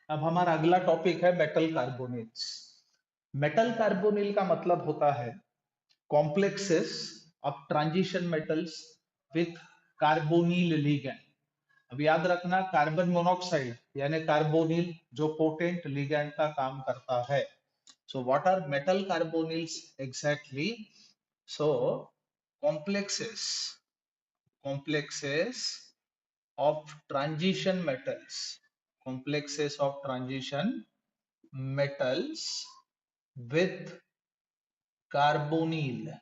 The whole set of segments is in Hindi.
अब हमारा अगला टॉपिक है मेटल कार्बोनेट्स। मेटल कार्बोनिल का मतलब होता है complexes of transition metals with carbonyl ligand. अब याद रखना, कार्बन मोनोऑक्साइड यानी कार्बोनिल जो पोटेंट लिगैंड का काम करता है। So what are metal carbonyls exactly? So complexes complexes of transition metals, complexes of transition metals with carbonyl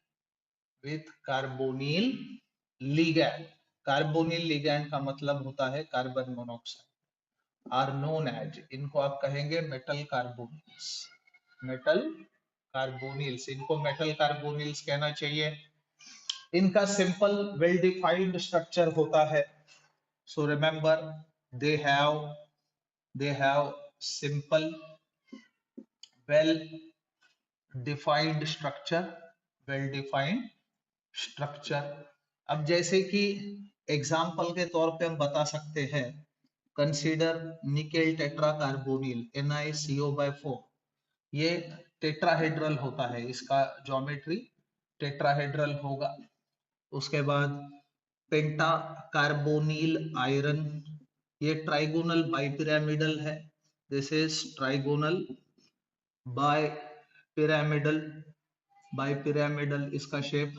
with carbonyl ligand। Carbonyl ligand का मतलब होता है carbon monoxide. Are known as, इनको आप कहेंगे मेटल कार्बोनिल्स। मेटल कार्बोनिल्स, इनको मेटल कार्बोनिल्स कहना चाहिए। इनका सिंपल वेल डिफाइंड स्ट्रक्चर होता है। So remember, they have they have simple well defined structure, well defined structure। अब जैसे कि एग्जाम्पल के तौर पे हम बता सकते हैं, consider nickel tetra carbonyl NiCO/4। ये टेट्राहेड्रल होता है, इसका ज्योमेट्री टेट्राहेड्रल होगा। उसके बाद पेंटा कार्बोनिल आयरन, ये ट्राइगोनल बाइपिरामिडल है। This is trigonal bi pyramidal इसका शेप।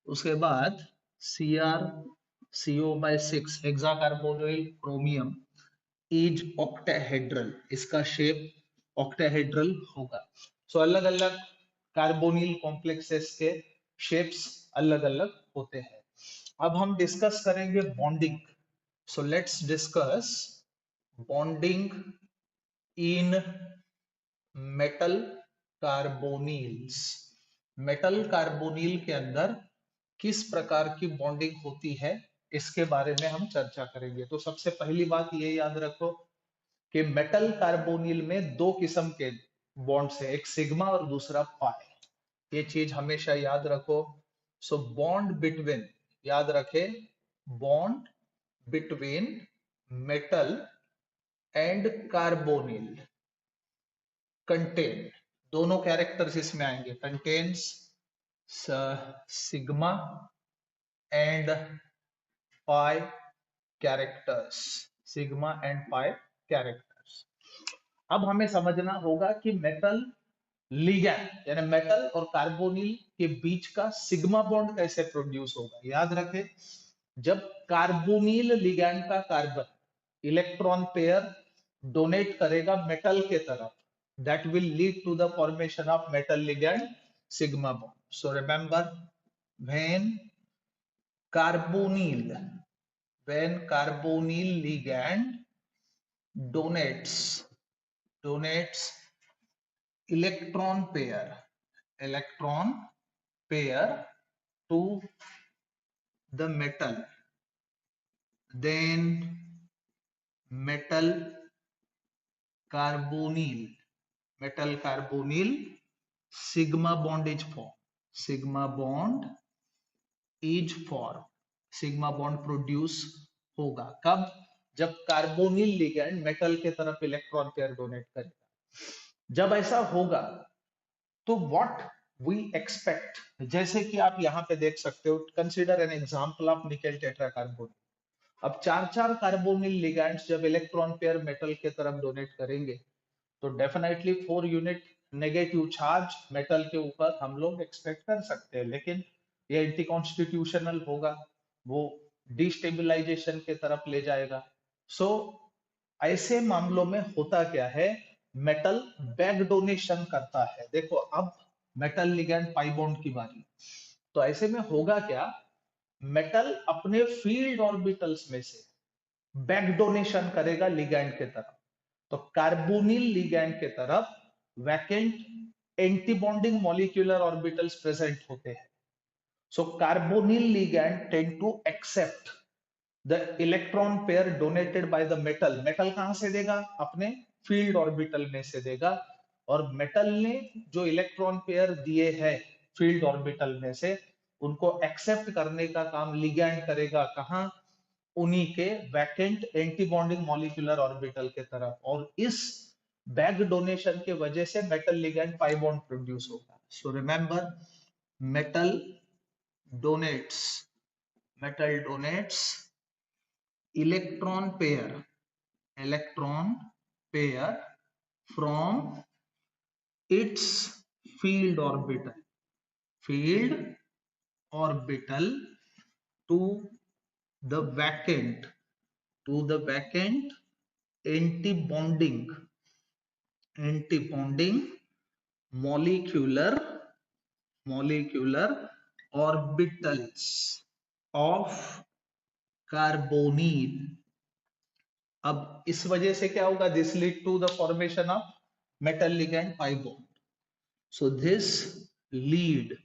उसके बाद CrCO/6 hexa carbonyl chromium is octahedral, इसका शेप ऑक्टाहेड्रल होगा। सो अलग अलग कार्बोनिल कॉम्प्लेक्सेस के शेप्स अलग अलग होते हैं। अब हम डिस्कस करेंगे bonding. So let's discuss bonding in metal carbonyls. Metal carbonyl के अंदर किस प्रकार की बॉन्डिंग होती है, इसके बारे में हम चर्चा करेंगे। तो सबसे पहली बात ये याद रखो कि मेटल कार्बोनिल में दो किस्म के बॉन्ड्स है, एक सिग्मा और दूसरा पाई। ये चीज हमेशा याद रखो। सो बॉन्ड बिटवीन, याद रखे, bond between metal and carbonyl contain, दोनों कैरेक्टर्स इसमें आएंगे, contains sigma and pi characters, sigma and pi characters. अब हमें समझना होगा कि मेटल लिगैंड यानी मेटल और कार्बोनिल के बीच का सिग्मा बॉन्ड कैसे प्रोड्यूस होगा। याद रखें, जब कार्बोनिल लिगैंड का कार्बन इलेक्ट्रॉन पेयर डोनेट करेगा मेटल के तरफ, that will lead to the formation of metal ligand sigma bond. So remember, when carbonyl when carbonyl ligand donates electron pair to the metal, then metal carbonyl sigma bond is formed, sigma bond is formed, sigma bond produce होगा। कब? जब कार्बोनिल लिगैंड मेटल के तरफ इलेक्ट्रॉन पेयर डोनेट करेगा। जब ऐसा होगा तो व्हाट वी एक्सपेक्ट, जैसे कि आप यहां पे देख सकते हो, consider an example of nickel tetra carbonyl. अब चार चार कार्बोनिल लिगैंड्स जब इलेक्ट्रॉन पेयर मेटल के तरफ डोनेट करेंगे तो definitely 4 unit negative charge metal के ऊपर हम लोग एक्सपेक्ट कर सकते हैं, लेकिन ये एंटी कॉन्स्टिट्यूशनल होगा, वो डिस्टेबलाइजेशन के तरफ ले जाएगा। सो ऐसे मामलों में होता क्या है, मेटल बैक डोनेशन करता है। देखो अब मेटल लिगैंड पाई बॉन्ड की बारी। तो ऐसे में होगा क्या, मेटल अपने फील्ड ऑर्बिटल्स में से बैक डोनेशन करेगा लिगैंड के तरफ। तो कार्बोनिल लिगैंड के तरफ vacant antibonding molecular orbitals present होते हैं। So carbonyl ligand tend to accept the electron pair donated by the metal. Metal कहां से देगा? अपने फील्ड ऑर्बिटल में से देगा। और मेटल ने जो इलेक्ट्रॉन पेयर दिए हैं फील्ड ऑर्बिटल में से, उनको एक्सेप्ट करने का काम लिगैंड करेगा। कहां? उन्हीं के vacant anti bonding molecular orbital के तरफ, और इस बैक डोनेशन के वजह से metal ligand pi bond produce होगा. So remember, metal donates electron pair from its field orbital to the vacant anti-bonding molecular orbitals of carbonyl. अब इस वजह से क्या होगा? This lead to the formation of metal ligand pi bond. So this lead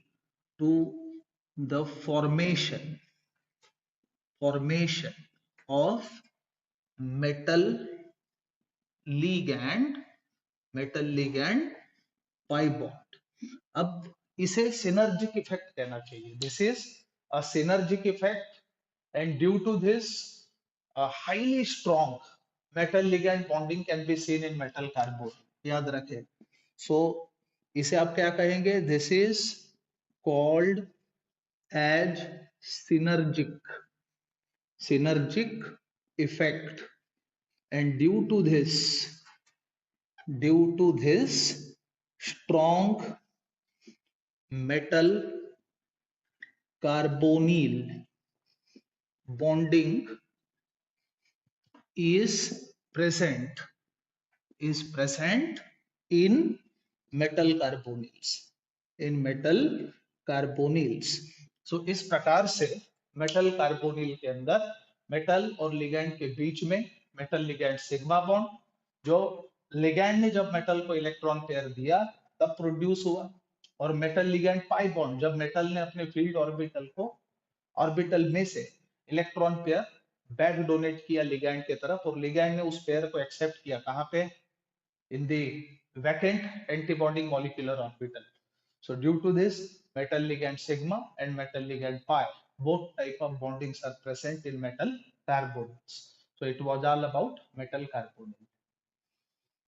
to the formation of metal ligand pi bond. अब इसे सिनर्जिक इफेक्ट कहना चाहिए. This is a synergic effect, and due to this a highly strong metal ligand bonding can be seen in metal carbon. याद रखें. So इसे आप क्या कहेंगे? This is called as synergic effect, and due to this strong metal carbonyl bonding is present in metal carbonyls. So इस प्रकार से मेटल कार्बोनिल के अंदर मेटल और लिगैंड के बीच में मेटल लिगैंड सिग्मा बॉन्ड, जो लिगैंड ने जब मेटल को इलेक्ट्रॉन पेयर दिया तब प्रोड्यूस हुआ, और मेटल लिगैंड पाई बॉन्ड जब मेटल ने अपने फील्ड ऑर्बिटल में से इलेक्ट्रॉन पेयर बैक डोनेट किया लिगैंड के तरफ, और लिगैंड ने उस पेयर को एक्सेप्ट किया. कहां पे? in the vacant antibonding molecular orbital. So due to this, metal ligand sigma and metal ligand pi, both type of bondings are present in metal carbonyls. So it was all about metal carbonyl.